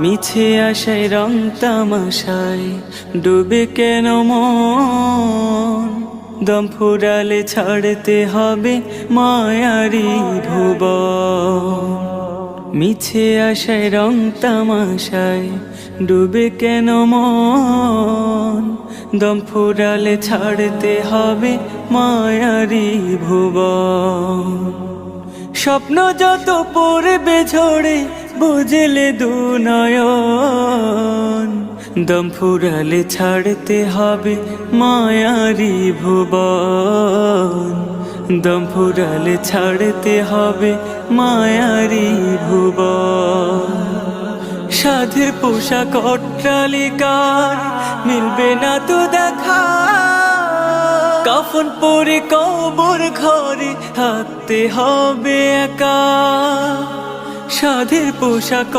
মিছে আশায় রং তামাশায় ডুবে কেন মন, দম ফুরালে ছাড়তে হবে মায়ারি ভুবন। মিছে আশায় রং তামাশায় ডুবে কেন মন, দম ফুরালে ছাড়তে হবে মায়ারি ভুবন। স্বপ্ন যত পড়বে ঝরে বুঝলে দু নয়ন, দম ফুরালে ছাড়তে হবে মায়ারি ভুবন। দম ফুরালে ছাড়তে হবে মায়ারি ভুবন। সাধের পোশাক অট্টালিকার মিলবে না তো দেখা, কাফন পরে কবর ঘরে থাকতে হবে একা। সাধের পোশাক